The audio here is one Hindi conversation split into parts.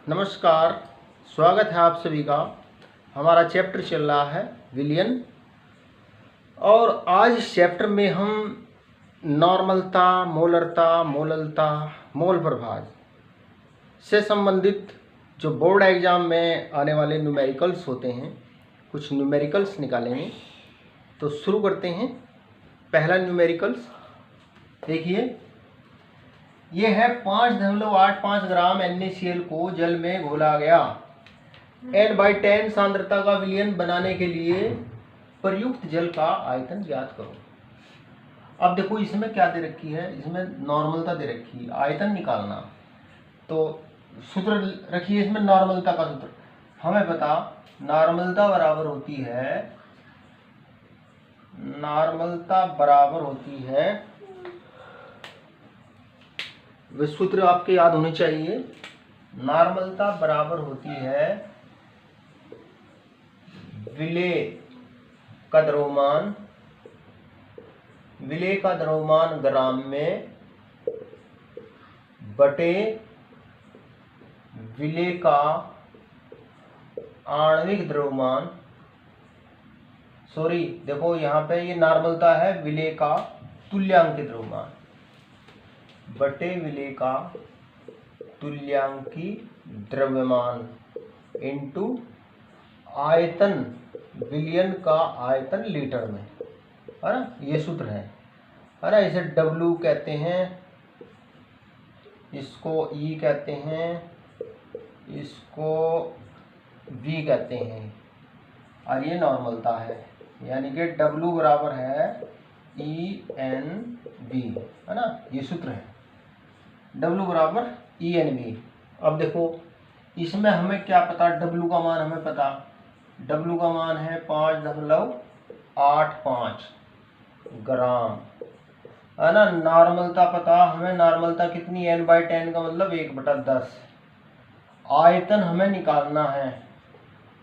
नमस्कार, स्वागत है आप सभी का। हमारा चैप्टर चल रहा है विलयन और आज इस चैप्टर में हम नॉर्मलता, मोलरता, मोललता, मोल प्रभाज से संबंधित जो बोर्ड एग्जाम में आने वाले न्यूमेरिकल्स होते हैं, कुछ न्यूमेरिकल्स निकालेंगे। तो शुरू करते हैं। पहला न्यूमेरिकल्स देखिए, ये है 5.85 ग्राम NaCl को जल में घोला गया। N/10 सांद्रता का विलयन बनाने के लिए प्रयुक्त जल का आयतन ज्ञात करो। अब देखो इसमें क्या दे रखी है, इसमें नॉर्मलता दे रखी है, आयतन निकालना। तो सूत्र रखिए इसमें नॉर्मलता का सूत्र। हमें पता नॉर्मलता बराबर होती है वे सूत्र आपके याद होने चाहिए। नॉर्मलता बराबर होती है विलेय का द्रव्यमान ग्राम में बटे विलेय का आणविक द्रव्यमान। सॉरी, देखो यहाँ पे ये नॉर्मलता है विलेय का तुल्यांकी द्रव्यमान बटे विलेय का तुल्यांकी द्रव्यमान इनटू आयतन, विलयन का आयतन लीटर में, है ना। ये सूत्र है ना। इसे W कहते हैं, इसको E कहते हैं, इसको V कहते हैं और ये नॉर्मलता है, यानी कि W बराबर है EnV, है ना। ये सूत्र है W बराबर EnV। अब देखो इसमें हमें क्या पता, W का मान हमें पता, W का मान है 5.85 ग्राम, है ना। नॉर्मलता पता हमें, नॉर्मलता कितनी, N/10 का मतलब 1/10। आयतन हमें निकालना है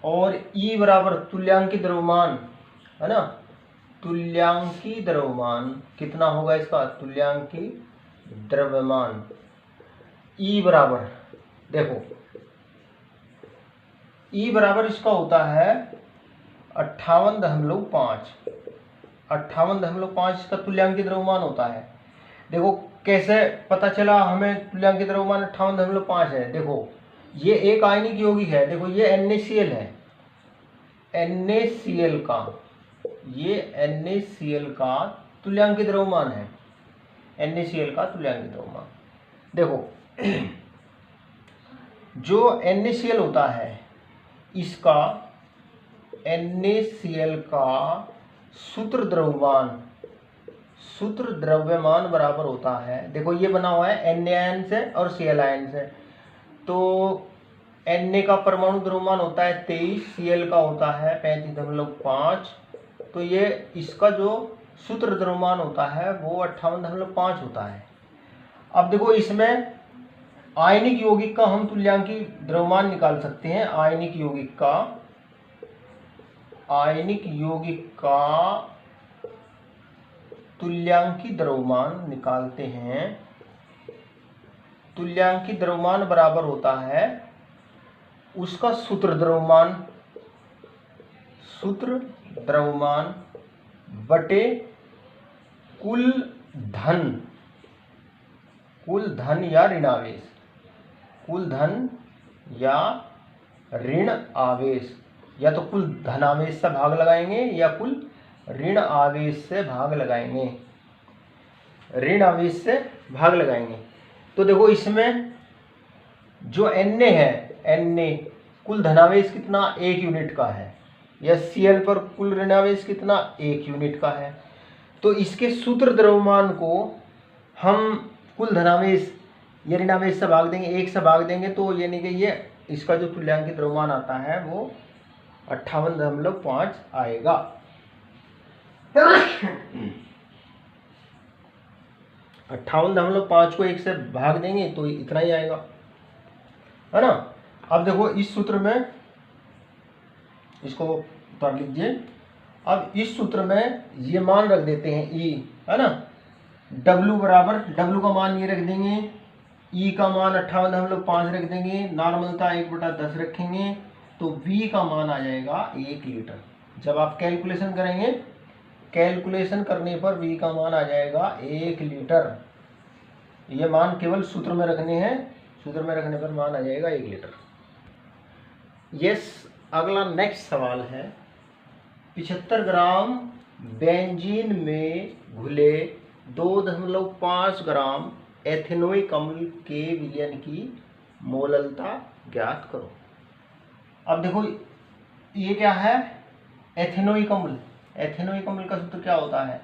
और E बराबर तुल्यांकी द्रव्यमान, है ना। तुल्यांकी द्रव्यमान कितना होगा इसका, तुल्यांकी द्रव्यमान E बराबर, देखो E बराबर इसका होता है 58.5 इसका तुल्यांकी द्रव्यमान होता है। देखो कैसे पता चला हमें तुल्यांकी द्रव्यमान 58.5 है। देखो ये एक आयनिक यौगिक है, देखो ये NaCl है, NaCl का तुल्यांकी द्रव्यमान है, NaCl का तुल्यांकी द्रव्यमान। देखो जो NaCl होता है, इसका NaCl का सूत्र द्रव्यमान बराबर होता है, देखो ये बना हुआ है Na आयन से और Cl आयन से। तो Na का परमाणु द्रव्यमान होता है 23, Cl का होता है 35.5। तो ये इसका जो सूत्र द्रव्यमान होता है वो 58.5 होता है। अब देखो इसमें आयनिक यौगिक का हम तुल्यांकी द्रव्यमान निकाल सकते हैं। आयनिक यौगिक का तुल्यांकी द्रव्यमान निकालते हैं। तुल्यांकी द्रव्यमान बराबर होता है उसका सूत्र द्रव्यमान बटे कुल धन या ऋण आवेश, या तो कुल धन आवेश से भाग लगाएंगे या कुल ऋण आवेश से भाग लगाएंगे। तो देखो इसमें जो Na है, Na कुल धनावेश कितना, 1 यूनिट का है, या Cl पर कुल ऋणावेश कितना, 1 यूनिट का है। तो इसके सूत्र द्रव्यमान को हम कुल धनावेश या ऋणावेश से भाग देंगे, 1 से भाग देंगे, तो यानी कि ये इसका जो तुल्यांकी द्रव्यमान आता है वो 58.5 आएगा। 58.5 को 1 से भाग देंगे तो इतना ही आएगा, है ना। अब देखो इस सूत्र में, इसको उतार लीजिए। अब इस सूत्र में ये मान रख देते हैं E, है ना। W बराबर, W का मान ये रख देंगे ई का मान 58.5 रख देंगे, नॉर्मलता 1/10 रखेंगे, तो V का मान आ जाएगा 1 लीटर। जब आप कैलकुलेशन करेंगे, कैलकुलेशन करने पर V का मान आ जाएगा 1 लीटर। ये मान केवल सूत्र में रखने हैं, सूत्र में रखने पर मान आ जाएगा 1 लीटर। यस, अगला नेक्स्ट सवाल है, 75 ग्राम बेंजीन में घुले 2.5 ग्राम एथेनोइक अम्ल के विलयन की मोललता ज्ञात करो। अब देखो ये क्या है, एथेनोइक अम्ल। एथेनोइक अम्ल का सूत्र क्या होता है,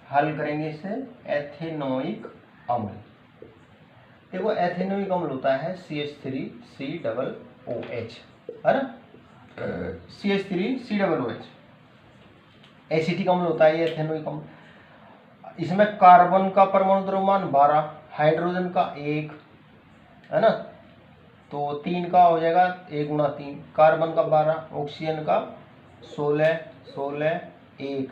हल करेंगे इसे, एथेनोइक अम्ल। देखो एथेनोइक अम्ल होता है CH3COOH, है ना, CH3COOH। एसिटिक अम्ल होता है ये एथेनोइक अम्ल। इसमें कार्बन का परमाणु द्रव्यमान 12, हाइड्रोजन का 1, है ना, तो 3 का हो जाएगा 1 × 3, कार्बन का 12, ऑक्सीजन का 16, 16, 1।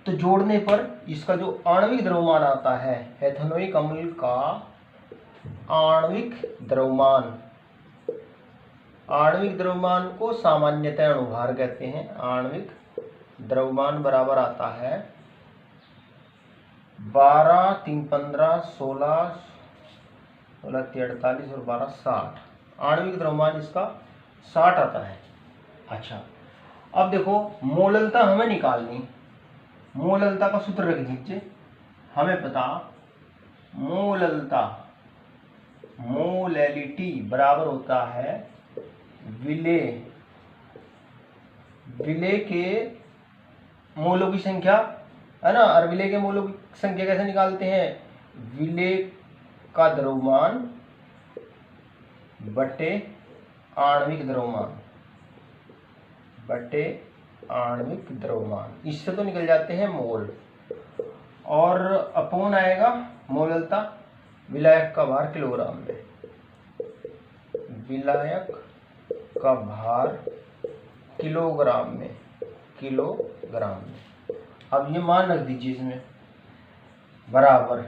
तो जोड़ने पर इसका जो आणविक द्रव्यमान आता है, एथेनोइक अम्ल का आणविक द्रव्यमान को सामान्यतः अणुभार कहते हैं। आणविक द्रव्यमान बराबर आता है 12, 3, 15, 16, 48 और 12, 60। आणविक द्रव्यमान इसका 60 आता है। अच्छा, अब देखो मोललता हमें निकालनी, मोललता का सूत्र रख दीजिए। हमें पता मोललता, मोलैलिटी बराबर होता है विलेय के मोलों की संख्या, है ना। और विलेय के मोलों की संख्या कैसे निकालते हैं, विलेय का द्रव्यमान बटे आणविक द्रव्यमान, इससे तो निकल जाते हैं मोल। और अपोन आएगा मोललता, विलायक का भार किलोग्राम में, विलायक का भार किलोग्राम में। अब ये मान रख दीजिए इसमें, बराबर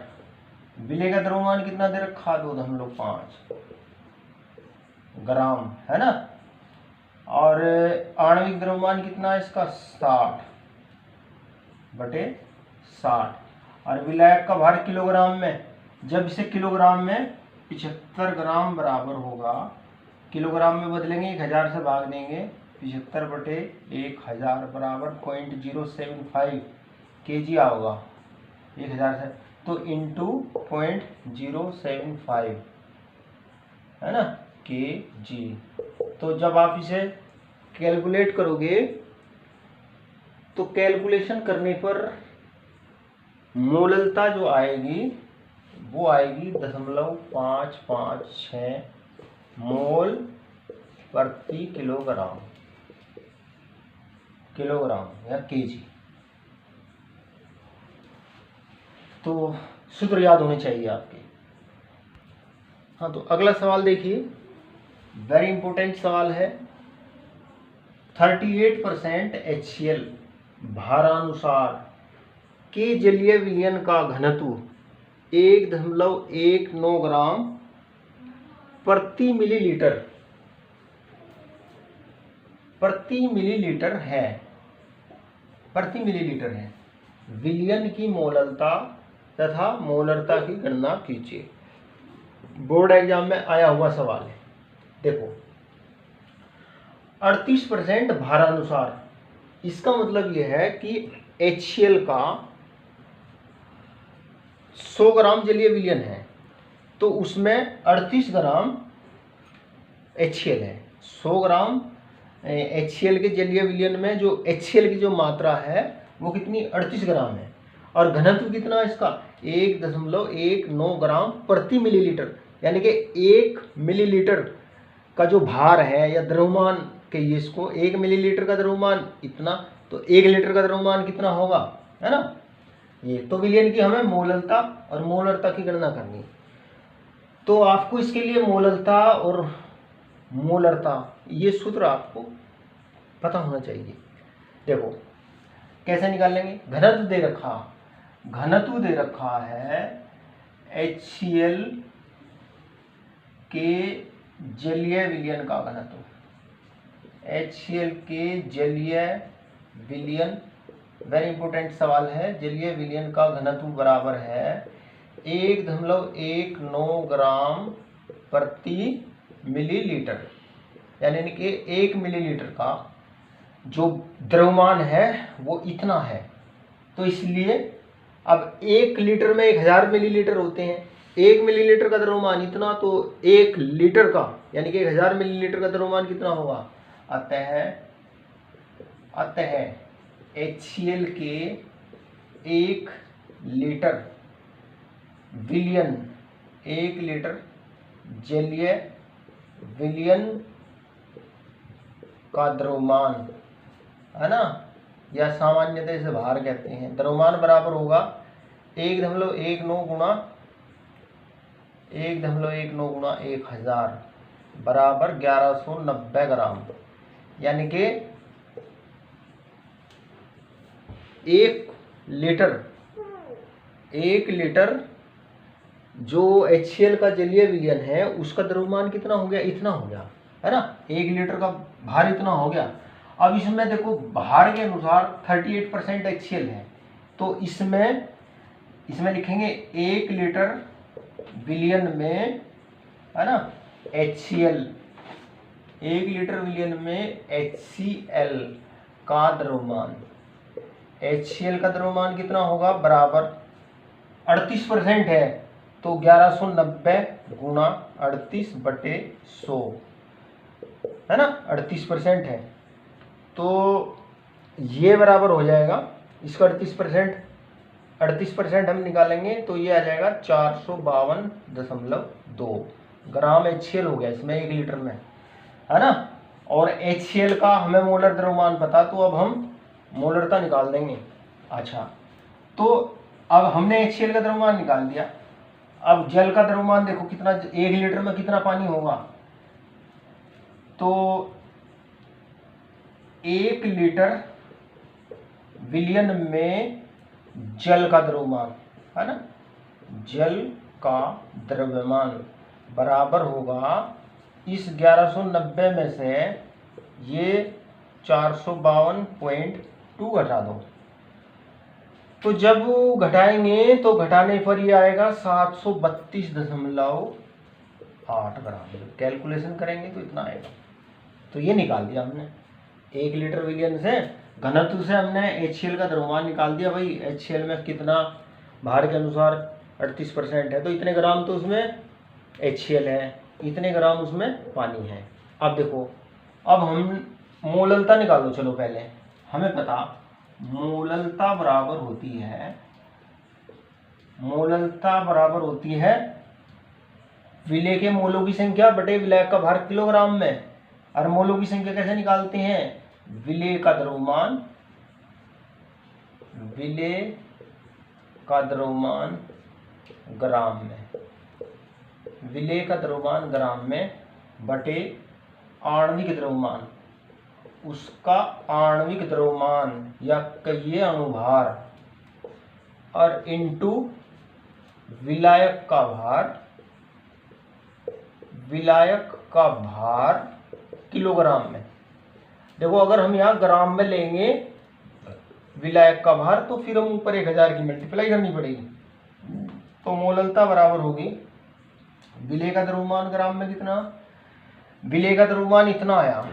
विलेय का द्रव्यमान कितना दे रखा, 2.5 ग्राम, है ना। और आणविक द्रव्यमान कितना है इसका, 60/60। और विलायक का भार किलोग्राम में, जब इसे किलोग्राम में 75 ग्राम बराबर होगा, किलोग्राम में बदलेंगे 1000 से भाग देंगे, 75/1000 बराबर 0.075 kg आओगा 1000 से, तो इंटू 0.075, है ना, kg। तो जब आप इसे कैलकुलेट करोगे तो कैलकुलेशन करने पर मोललता जो आएगी वो आएगी 0.556 मोल प्रति किलोग्राम या kg। तो सूत्र याद होने चाहिए आपके। हाँ, तो अगला सवाल देखिए, वेरी इंपॉर्टेंट सवाल है। 38% HCl भारानुसार के जलीय विलयन का घनत्व 1.19 ग्राम प्रति मिलीलीटर है। विलयन की मोललता तथा मोलरता की गणना कीजिए। बोर्ड एग्जाम में आया हुआ सवाल है। देखो 38% भारानुसार, इसका मतलब यह है कि HCl का 100 ग्राम जलीय विलयन है, तो उसमें 38 ग्राम HCl है। 100 ग्राम HCl के जलीय विलयन में जो HCl की जो मात्रा है वो कितनी, 38 ग्राम है। और घनत्व कितना है इसका, 1.19 ग्राम प्रति मिलीलीटर, यानी कि 1 मिलीलीटर का जो भार है या द्रव्यमान कहिए इसको, 1 मिलीलीटर का द्रव्यमान इतना, तो 1 लीटर का द्रव्यमान कितना होगा, है ना। ये तो विलयन की हमें मोललता और मोलरता की गणना करनी है। तो आपको इसके लिए मोललता और मोलरता ये सूत्र आपको पता होना चाहिए। देखो कैसे निकालेंगे, घनत्व दे रखा है HCl के जलीय विलयन का घनत्व, HCl के जलीय विलयन, वेरी इंपॉर्टेंट सवाल है। जलीय विलयन का घनत्व बराबर है 1.19 ग्राम प्रति मिलीलीटर, यानी कि 1 मिलीलीटर का जो द्रव्यमान है वो इतना है। तो इसलिए अब 1 लीटर में 1000 मिलीलीटर होते हैं, 1 मिलीलीटर का द्रव्यमान इतना, तो 1 लीटर का यानी कि 1000 मिलीलीटर का द्रव्यमान कितना होगा। अतः HCl के 1 लीटर विलयन, 1 लीटर जलीय विलयन का द्रव्यमान है ना, या सामान्यतः इसे भार कहते हैं, द्रव्यमान बराबर होगा 1.19 गुणा 1000 बराबर 1190 ग्राम, यानी कि 1 लीटर जो HCl का जलीय विलयन है उसका द्रव्यमान कितना हो गया, इतना हो गया है ना, 1 लीटर का भार इतना हो गया। अब इसमें देखो भार के अनुसार 38% HCl है, तो इसमें लिखेंगे 1 लीटर विलयन में है ना HCl, 1 लीटर विलयन में HCl का द्रव्यमान, HCl का द्रव्यमान कितना होगा, बराबर 38% है, तो 1190 गुणा 38/100 है ना, 38% है, तो ये बराबर हो जाएगा इसका 38% हम निकालेंगे तो ये आ जाएगा 452.2 ग्राम HCl हो गया इसमें 1 लीटर में है ना। और HCl का हमें मोलर द्रव्यमान पता, तो अब हम मोलरता निकाल देंगे। अच्छा, तो अब हमने HCl का द्रव्यमान निकाल दिया, अब जल का द्रव्यमान देखो कितना, 1 लीटर में कितना पानी होगा, तो 1 लीटर विलयन में जल का द्रव्यमान है ना, जल का द्रव्यमान बराबर होगा इस 1190 में से ये 452.2 घटा दो, तो जब घटाएंगे तो घटाने पर ये आएगा 732.8 ग्राम। कैलकुलेशन करेंगे तो इतना आएगा, तो ये निकाल दिया हमने 1 लीटर विलयन से, घनत्व से हमने HCl का द्रव्यमान निकाल दिया। भाई HCl में कितना भार के अनुसार 38% है, तो इतने ग्राम तो उसमें HCl है, इतने ग्राम उसमें पानी है। अब देखो, अब हम मोललता निकालो। चलो पहले हमें पता मोललता बराबर होती है विलेय के मोलों की संख्या बटे विलायक का भार किलोग्राम में। और मोलों की संख्या कैसे निकालते हैं, विलेय का द्रव्यमान ग्राम में, विलेय का द्रव्यमान ग्राम में बटे आणविक द्रव्यमान, उसका आणविक द्रव्यमान या कहिए अणुभार, और इनटू विलायक का भार किलोग्राम में। देखो अगर हम यहाँ ग्राम में लेंगे विलायक का भार, तो फिर हम ऊपर 1000 की मल्टीप्लाई करनी पड़ेगी, तो मोललता बराबर होगी विलेय का द्रव्यमान ग्राम में कितना, विलेय का द्रव्यमान इतना आया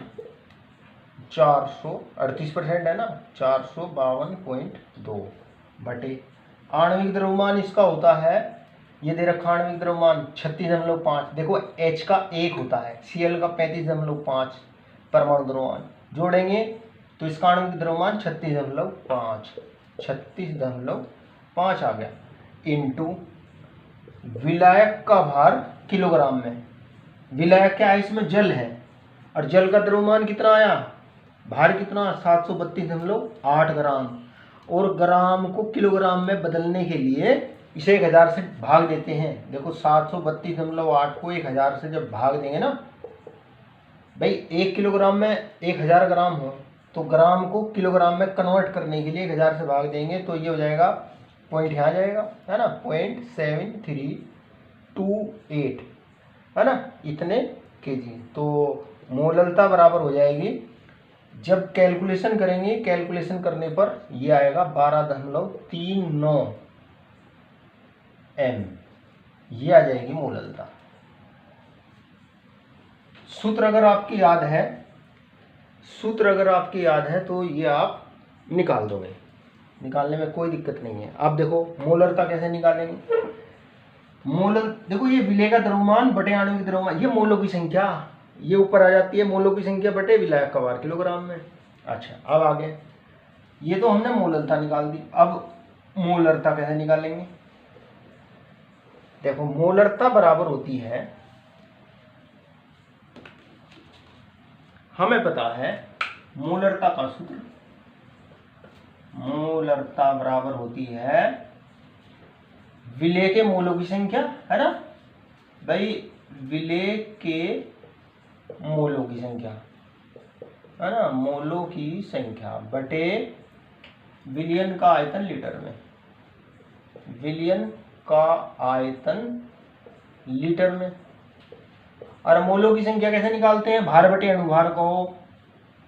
38% है ना, 452.2 बटे आणविक द्रव्यमान इसका होता है, ये दे रखा आणविक द्रव्यमान 36.5। देखो H का 1 होता है, Cl का 35.5 परमाणु द्रव्यमान, जोड़ेंगे तो इसका आणविक द्रव्यमान 36.5 आ गया, इनटू विलायक का भार किलोग्राम में। विलायक क्या है, इसमें जल है, और जल का द्रव्यमान कितना आया, भार कितना 732.8 ग्राम, और ग्राम को किलोग्राम में बदलने के लिए इसे 1000 से भाग देते हैं। देखो 732.8 को 1000 से जब भाग देंगे ना भाई, 1 किलोग्राम में 1000 ग्राम हो, तो ग्राम को किलोग्राम में कन्वर्ट करने के लिए 1000 से भाग देंगे, तो ये हो जाएगा पॉइंट यहाँ जाएगा, है ना, 0.7328, है ना, इतने केजी। तो मोललता बराबर हो जाएगी, जब कैलकुलेशन करेंगे, कैलकुलेशन करने पर ये आएगा 12.39 m, ये आ जाएगी मोललता। सूत्र अगर आपकी याद है, सूत्र अगर आपकी याद है तो ये आप निकाल दोगे, निकालने में कोई दिक्कत नहीं है। आप देखो मोलरता कैसे निकालेंगे। मोलर देखो, ये विलेय का द्रव्यमान बटे आणविक द्रव्यमान, ये मोलों की संख्या, ये ऊपर आ जाती है मोलों की संख्या बटे विलायक का भार किलोग्राम में। अच्छा, अब आगे, ये तो हमने मोलरता निकाल दी, अब मोलरता कैसे निकालेंगे। देखो मोलरता बराबर होती है, हमें पता है मोलरता का सूत्र, मोलरता बराबर होती है विलेय के मोलों की संख्या, है ना भाई, विलेय के मोलों की संख्या, है ना, मोलों की संख्या बटे विलयन का आयतन लीटर में, विलयन का आयतन लीटर में। और मोलों की संख्या कैसे निकालते हैं, भार बटे अणुभार को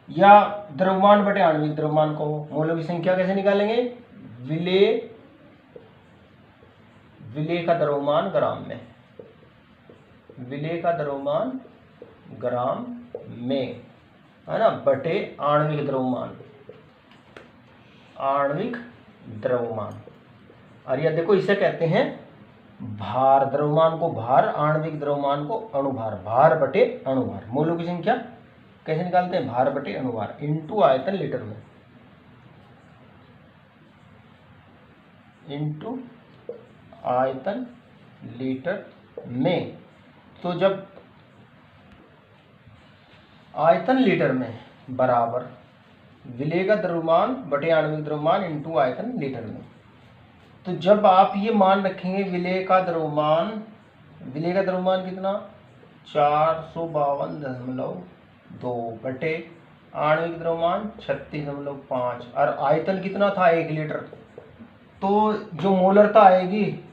या द्रव्यमान बटे आणविक द्रव्यमान को। मोलों की संख्या कैसे निकालेंगे, विलेय का द्रव्यमान ग्राम में, विलेय का द्रव्यमान ग्राम में, है ना, बटे आणविक द्रव्यमान, आणविक द्रव्यमान। और यह देखो, इसे कहते हैं भार, द्रव्यमान को भार, आणविक द्रव्यमान को अणुभार, भार बटे अणुभार। मोलों की संख्या कैसे निकालते हैं, भार बटे अणुभार इंटू आयतन लीटर में, इंटू आयतन लीटर में। तो जब आयतन लीटर में बराबर विलेय का द्रव्यमान बटे आणविक द्रव्यमान इंटू आयतन लीटर में, तो जब आप ये मान रखेंगे विलेय का द्रव्यमान कितना 452.2 बटे आणविक द्रव्यमान 36.5, और आयतन कितना था 1 लीटर, तो जो मोलरता आएगी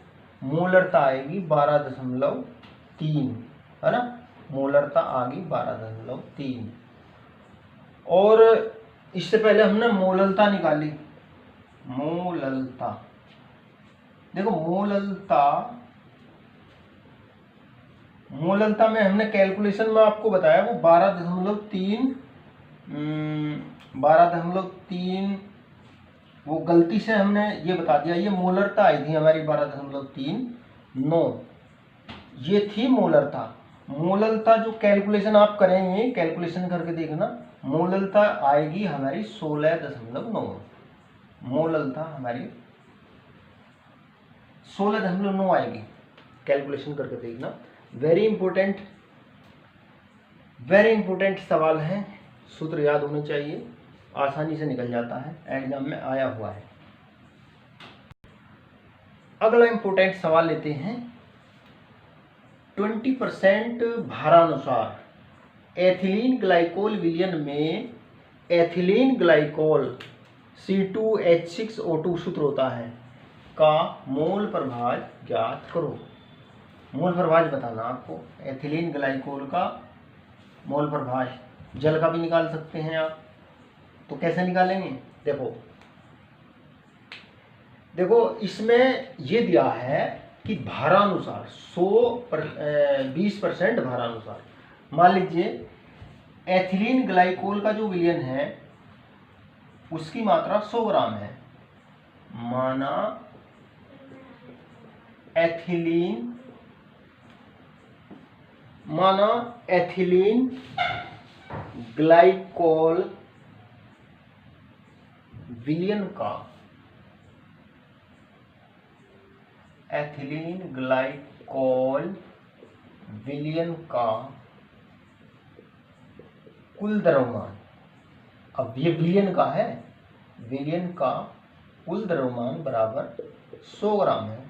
12.3, है ना, मोलरता आ गई 12.3। और इससे पहले हमने मोललता निकाली, मोललता देखो, मोललता में हमने कैलकुलेशन में आपको बताया वो 12.3, वो गलती से हमने ये बता दिया, ये मोलरता आई थी हमारी 12.39, ये थी मोलरता। मोललता जो कैलकुलेशन आप करेंगे, कैलकुलेशन करके देखना, मोललता आएगी हमारी 16.9, मोललता हमारी 16.9 आएगी, कैलकुलेशन करके देखना। वेरी इंपॉर्टेंट सवाल है, सूत्र याद होने चाहिए, आसानी से निकल जाता है, एग्जाम में आया हुआ है। अगला इंपॉर्टेंट सवाल लेते हैं, 20% भारानुसार एथिलीन ग्लाइकोल विलयन में एथिलीन ग्लाइकोल C2H6O2 सूत्र होता है का मोल प्रभाज ज्ञात करो। मोल प्रभाज बताना आपको, एथिलीन ग्लाइकोल का मोल प्रभाज, जल का भी निकाल सकते हैं आप, तो कैसे निकालेंगे। देखो इसमें ये दिया है कि भारानुसार 20% भारानुसार, मान लीजिए एथिलीन ग्लाइकोल का जो विलयन है उसकी मात्रा 100 ग्राम है, माना एथिलीन ग्लाइकोल विलयन का, एथिलीन ग्लाइकोल विलयन का कुल द्रव्यमान, अब ये विलयन का है, विलयन का कुल द्रव्यमान बराबर 100 ग्राम है,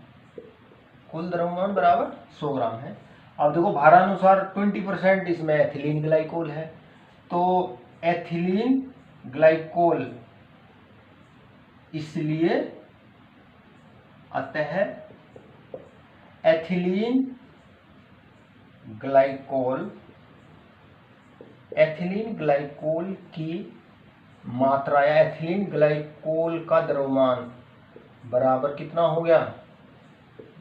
कुल द्रव्यमान बराबर 100 ग्राम है। अब देखो भारानुसार 20% इसमें एथिलीन ग्लाइकोल है, तो एथिलीन ग्लाइकोल इसलिए अतः एथिलीन ग्लाइकोल की मात्रा या एथिलीन ग्लाइकोल का द्रव्यमान बराबर कितना हो गया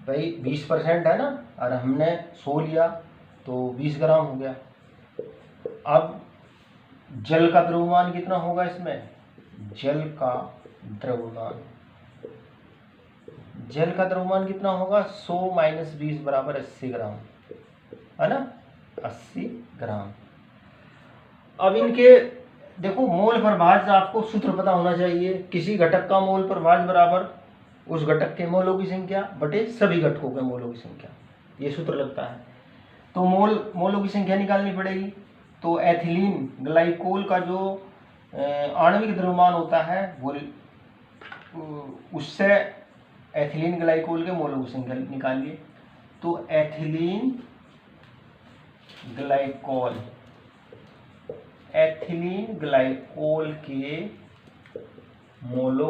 भाई 20% है ना, और हमने 100 लिया तो 20 ग्राम हो गया। अब जल का द्रव्यमान कितना होगा इसमें, जल का द्रव्यमान कितना होगा 100 - 20 बराबर 80 ग्राम है ना, 80 ग्राम। अब इनके देखो मोल प्रभाज आपको सूत्र पता होना चाहिए। किसी घटक का मोल प्रभाज बराबर उस घटक के मोलों की संख्या बटे सभी घटकों के मोलों की संख्या, ये सूत्र लगता है। तो मोलों की संख्या निकालनी पड़ेगी। तो एथिलीन ग्लाइकोल का जो आणविक द्रव्यमान होता है वो उससे एथिलीन ग्लाइकोल के मोलों की संख्या निकालिए। तो एथिलीन ग्लाइकोल के मोलों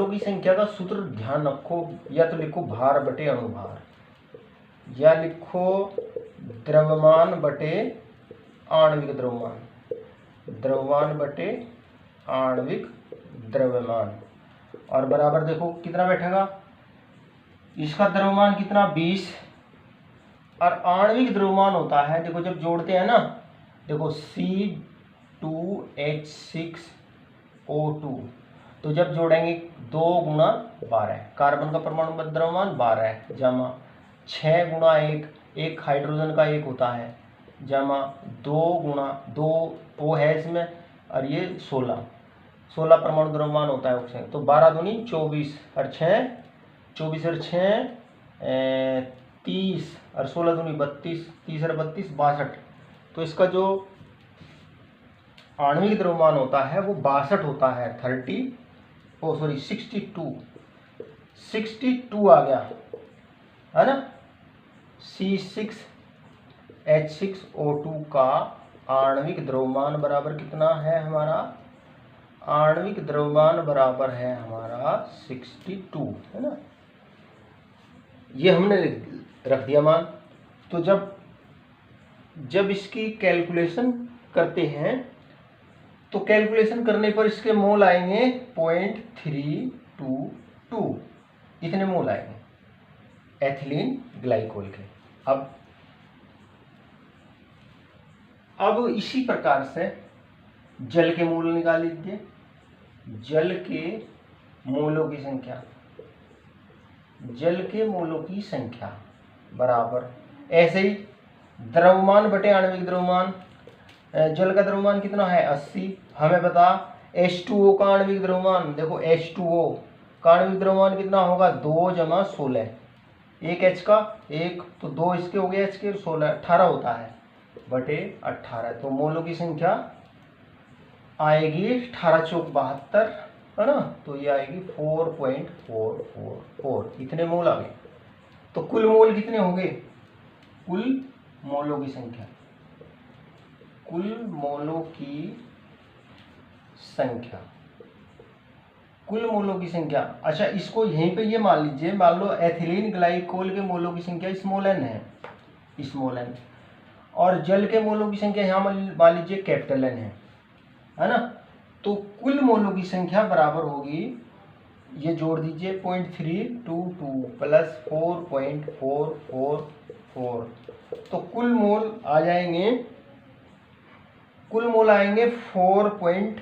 की संख्या का सूत्र ध्यान रखो, या तो लिखो भार बटे अणुभार, या लिखो द्रव्यमान बटे आणविक द्रव्यमान, और बराबर देखो कितना बैठेगा, इसका द्रव्यमान कितना 20, और आणविक द्रव्यमान होता है देखो जब जोड़ते हैं ना, देखो C2H6O2, तो जब जोड़ेंगे 2 × 12, कार्बन का परमाणु द्रव्यमान 12 जमा 6 × 1 हाइड्रोजन का 1 होता है, जमा 2 × 2 वो है इसमें, और ये 16 परमाणु द्रव्यमान होता है ऑक्सीजन। तो 12 दूनी 24 और 6 24 और 6 30 और 16 दूनी 32, 30 और 32 62। तो इसका जो आणविक द्रव्यमान होता है वो 62 होता है, 62 आ गया है ना। C6H6O2 का आणविक द्रव्यमान बराबर कितना है हमारा, आणविक द्रव्यमान बराबर है हमारा 62 है ना, ये हमने रख दिया मान। तो जब इसकी कैलकुलेशन करते हैं तो कैलकुलेशन करने पर इसके मोल आएंगे 0.322, इतने मोल आएंगे एथिलीन ग्लाइकोल के। अब इसी प्रकार से जल के मोल निकाल लीजिए। जल के मोलों की संख्या बराबर ऐसे ही द्रव्यमान बटे आणविक द्रव्यमान। जल का द्रव्यमान कितना है 80, हमें पता H2O का आणविक द्रव्यमान, देखो H2O का आणविक द्रव्यमान कितना होगा 2 × 16, 1 H का 1, तो 2 इसके हो गए H के, 16 18 होता है बटे 18। तो मोलों की संख्या आएगी 18 चौक 72 है ना, तो ये आएगी 4.444, इतने मोल आ गए। तो कुल मोल कितने होंगे, कुल मोलों की संख्या। अच्छा इसको यहीं पे ये मान लीजिए, मान लो एथिलीन ग्लाइकोल के मोलों की संख्या स्मॉल n है, स्मॉल n, और जल के मोलों की संख्या यहाँ मान लीजिए कैपिटल N है ना। तो कुल मोलों की संख्या बराबर होगी, ये जोड़ दीजिए 0.322 प्लस 4.444, तो कुल मोल आएंगे 4.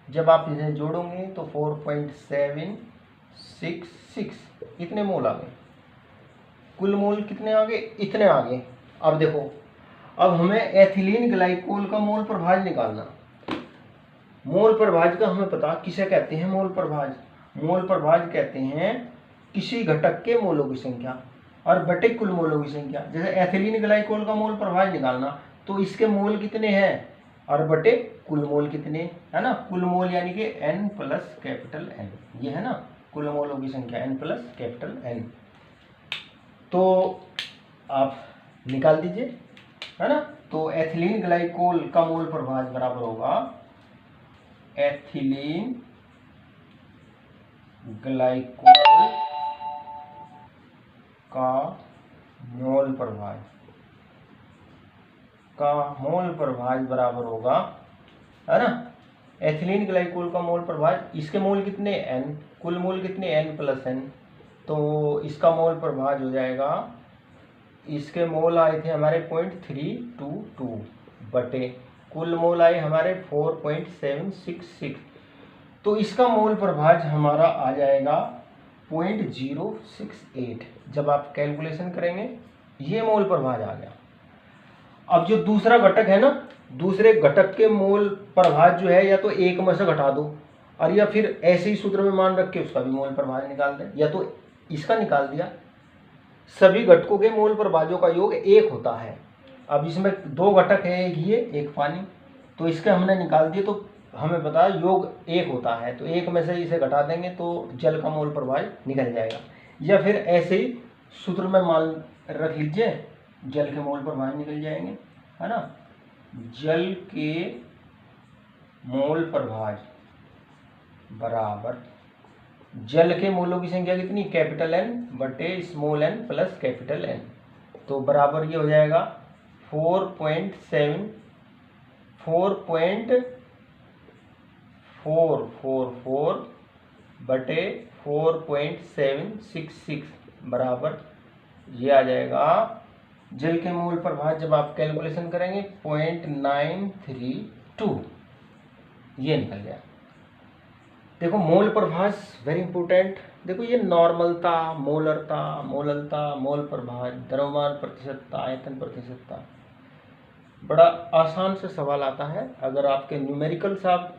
जब आप इन्हें जोड़ोगे तो 4.766, इतने मोल आ गए। कुल मोल कितने आ गए, इतने आ गए। अब देखो, अब हमें एथिलीन ग्लाइकोल का मोल प्रभाज निकालना। मोल प्रभाज का हमें पता किसे कहते हैं, मोल प्रभाज कहते हैं किसी घटक के मोलों की संख्या और बटे कुल मोलों की संख्या। जैसे एथिलीन ग्लाइकोल का मोल प्रभाज निकालना, तो इसके मोल कितने हैं और बटे कुल मोल कितने है ना। कुल मोल यानी कि n प्लस कैपिटल N, ये है ना कुल मोलों की संख्या n प्लस कैपिटल N। तो आप निकाल दीजिए है ना। तो एथिलीन ग्लाइकोल का मोल प्रभाज बराबर होगा एथिलीन ग्लाइकोल का मोल प्रभाज बराबर होगा, है ना, एथिलीन ग्लाइकोल का मोल प्रभाज, इसके मोल कितने n, कुल मोल कितने n प्लस n, तो इसका मोल प्रभाज हो जाएगा, इसके मोल आए थे हमारे 0.322 बटे कुल मोल आए हमारे 4.766, तो इसका मोल प्रभाज हमारा आ जाएगा 0.068। जब आप कैलकुलेशन करेंगे ये मोल प्रभाज आ गया। अब जो दूसरा घटक है ना, दूसरे घटक के मोल प्रभाज जो है या तो एक में से घटा दो, और या फिर ऐसे ही सूत्र में मान रख के उसका भी मोल प्रभाज निकाल दें, या तो इसका निकाल दिया। सभी घटकों के मोल प्रभाजों का योग एक होता है। अब इसमें दो घटक है, एक ये एक पानी, तो इसके हमने निकाल दिए, तो हमें पता है योग एक होता है, तो एक में से इसे घटा देंगे तो जल का मोल प्रभाज निकल जाएगा। या फिर ऐसे ही सूत्र में मान रख लीजिए, जल के मोल प्रभाज निकल जाएंगे, है ना। जल के मोल प्रभाज बराबर जल के मोलों की संख्या कितनी, कैपिटल N बटे small n plus capital N, तो बराबर ये हो जाएगा 4.444 बटे 4.766 बराबर ये आ जाएगा। जल के मोल प्रभाज जब आप कैलकुलेशन करेंगे 0.932 ये निकल गया। देखो मोल प्रभाज वेरी इंपॉर्टेंट। देखो ये नॉर्मलता, मोलरता, मोललता, मोल प्रभाज, द्रव्यमान प्रतिशतता, आयतन प्रतिशतता, बड़ा आसान से सवाल आता है। अगर आपके न्यूमेरिकल साहब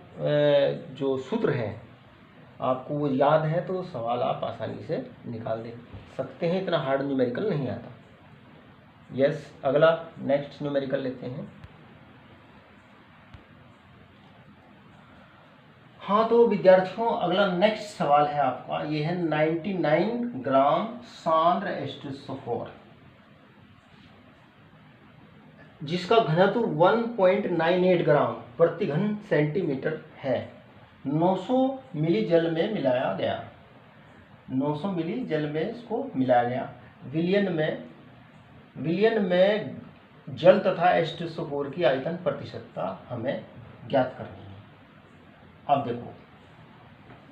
जो सूत्र है आपको वो याद है तो सवाल आप आसानी से निकाल दे सकते हैं, इतना हार्ड न्यूमेरिकल नहीं आता। यस, अगला नेक्स्ट न्यूमेरिकल लेते हैं। हाँ तो विद्यार्थियों अगला नेक्स्ट सवाल है आपका, ये है 99 ग्राम सांद्र H2SO4 जिसका घनत्व 1.98 ग्राम प्रति घन सेंटीमीटर है, 900 मिली जल में मिलाया गया। 900 मिली जल में इसको मिलाया गया। विलियन में जल तथा H2SO4 की आयतन प्रतिशतता हमें ज्ञात करनी है। अब देखो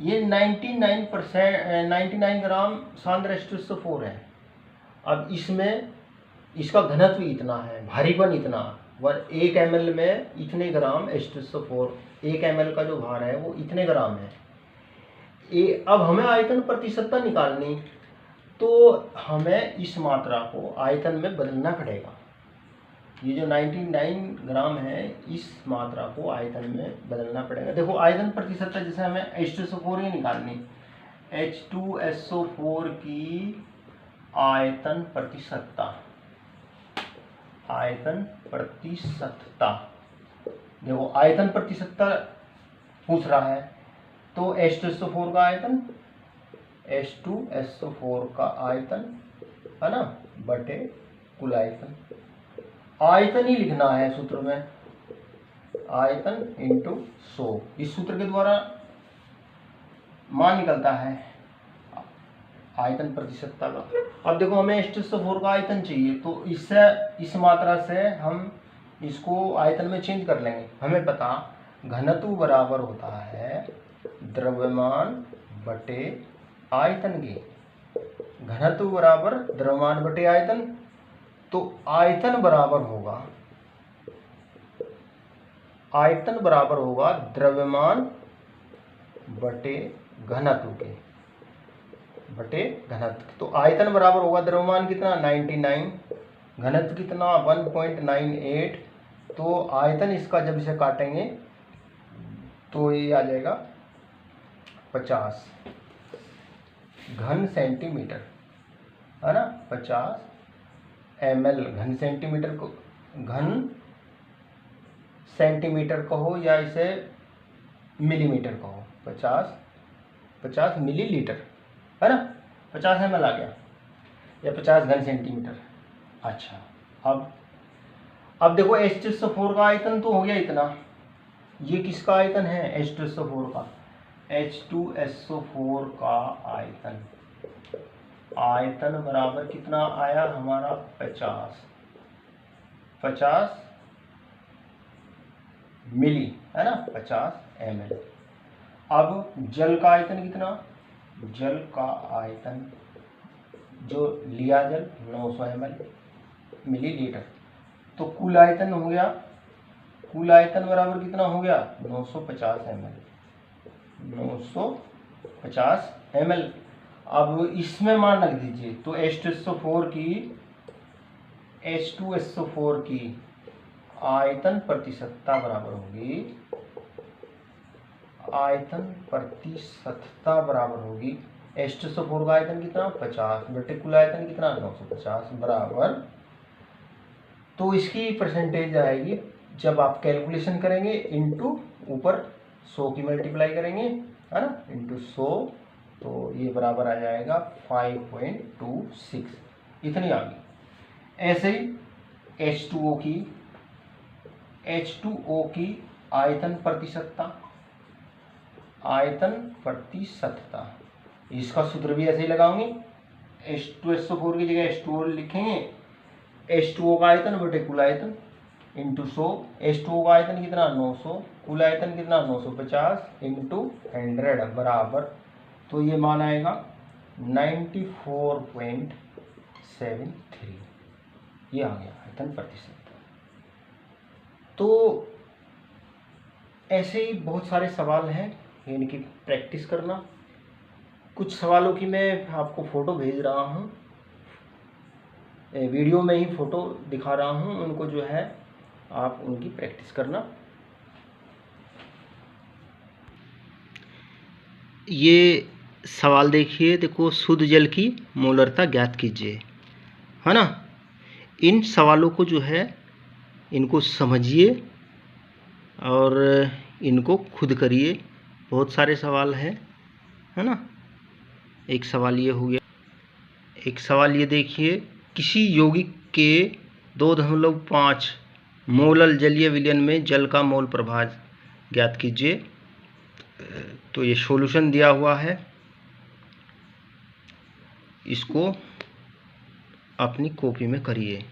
ये 99 ग्राम सांद्र H2SO4 है। अब इसमें इसका घनत्व इतना है, भारीपन इतना, 1 ml में इतने ग्राम H2SO4, 1 ml का जो भार है वो इतने ग्राम है। अब हमें आयतन प्रतिशतता निकालनी, तो हमें इस मात्रा को आयतन में बदलना पड़ेगा। ये जो 99 ग्राम है इस मात्रा को आयतन में बदलना पड़ेगा। देखो आयतन प्रतिशतता जैसे हमें H2SO4 ही निकालनी, H2SO4 की आयतन प्रतिशतता, देखो आयतन प्रतिशतता पूछ रहा है, तो H2SO4 का आयतन, H2SO4 का आयतन, है ना, बटे कुल आयतन। आयतन ही लिखना है सूत्र में, आयतन इंटू 100, इस सूत्र के द्वारा मान निकलता है आयतन प्रतिशतता का। अब देखो हमें H2SO4 का आयतन चाहिए, तो इससे इस मात्रा से हम इसको आयतन में चेंज कर लेंगे। हमें पता घनत्व बराबर होता है द्रव्यमान बटे आयतन के, घनत्व बराबर द्रव्यमान बटे आयतन, तो आयतन बराबर होगा द्रव्यमान बटे घनत्व के, तो आयतन बराबर होगा द्रव्यमान कितना 99, घनत्व कितना 1.98, तो आयतन इसका जब इसे काटेंगे तो ये आ जाएगा 50 घन सेंटीमीटर, है ना, 50 ml घन सेंटीमीटर को, घन सेंटीमीटर कहो या इसे मिलीमीटर कहो, 50 मिलीलीटर, है ना, 50 ml आ गया या 50 घन सेंटीमीटर। अच्छा अब देखो H2SO4 का आयतन तो हो गया इतना, ये किसका आयतन है H2SO4 का, H2SO4 का आयतन, आयतन बराबर कितना आया हमारा 50 मिली, है ना, 50 ml। अब जल का आयतन कितना, जल का आयतन जो लिया जल 900 ml मिलीलीटर, तो कुल आयतन हो गया, कुल आयतन बराबर कितना हो गया 950 ml, 950 ml। अब इसमें मान रख दीजिए तो H2SO4 की आयतन प्रतिशतता बराबर होगी, आयतन प्रतिशतता बराबर होगी H2SO4 का आयतन कितना 50 बटे कुल आयतन कितना 950 बराबर, तो इसकी परसेंटेज आएगी जब आप कैलकुलेशन करेंगे इनटू ऊपर 100 की मल्टीप्लाई करेंगे, है ना, इनटू 100, तो ये बराबर आ जाएगा 5.26, इतनी आ गई। ऐसे ही H2O की आयतन प्रतिशतता, आयतन प्रतिशतता, इसका सूत्र भी ऐसे ही लगाऊंगी, H2SO4 की जगह H2O लिखेंगे, H2O का आयतन बटे कुल आयतन इंटू 100, H2O का आयतन कितना 900, कुल आयतन कितना 950 इंटू 100 बराबर, तो ये मान आएगा 94.73, ये आ गया आयतन प्रतिशत। तो ऐसे ही बहुत सारे सवाल हैं, इनकी प्रैक्टिस करना। कुछ सवालों की मैं आपको फ़ोटो भेज रहा हूँ, वीडियो में ही फ़ोटो दिखा रहा हूँ, उनको जो है आप उनकी प्रैक्टिस करना। ये सवाल देखिए, देखो, शुद्ध जल की मोलरता ज्ञात कीजिए, है ना। इन सवालों को जो है इनको समझिए और इनको खुद करिए, बहुत सारे सवाल हैं, है ना। एक सवाल ये हो गया, एक सवाल ये देखिए, किसी यौगिक के 2.5 मोलल जलीय विलयन में जल का मोल प्रभाव ज्ञात कीजिए। तो ये सॉल्यूशन दिया हुआ है, इसको अपनी कॉपी में करिए।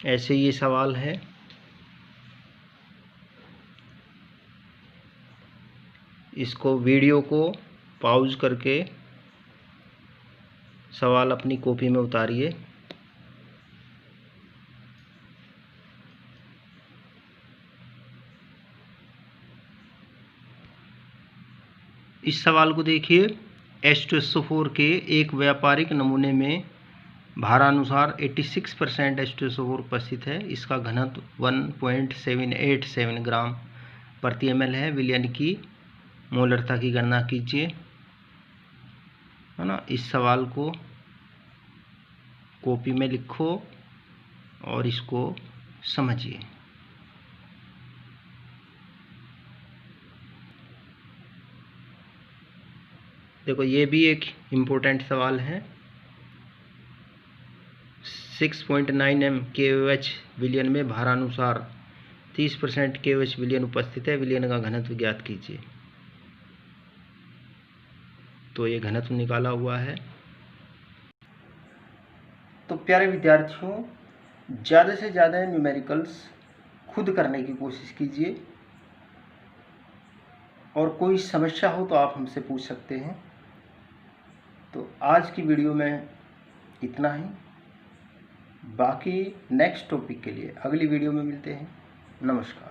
ऐसे ये सवाल है, इसको वीडियो को पॉज करके सवाल अपनी कॉपी में उतारिए। इस सवाल को देखिए, H2SO4 के एक व्यापारिक नमूने में भारानुसार 86% H2SO4 उपस्थित है, इसका घनत्व 1.787 ग्राम प्रति ml है, विलयन की मोलरता की गणना कीजिए, है ना। इस सवाल को कॉपी में लिखो और इसको समझिए। देखो, ये भी एक इम्पोर्टेंट सवाल है, 6.9 m KOH विलयन में भारानुसार 30% KOH विलयन उपस्थित है, विलयन का घनत्व ज्ञात कीजिए। तो ये घनत्व निकाला हुआ है। तो प्यारे विद्यार्थियों, ज़्यादा से ज़्यादा न्यूमेरिकल्स खुद करने की कोशिश कीजिए, और कोई समस्या हो तो आप हमसे पूछ सकते हैं। तो आज की वीडियो में इतना ही, बाकी नेक्स्ट टॉपिक के लिए अगली वीडियो में मिलते हैं। नमस्कार।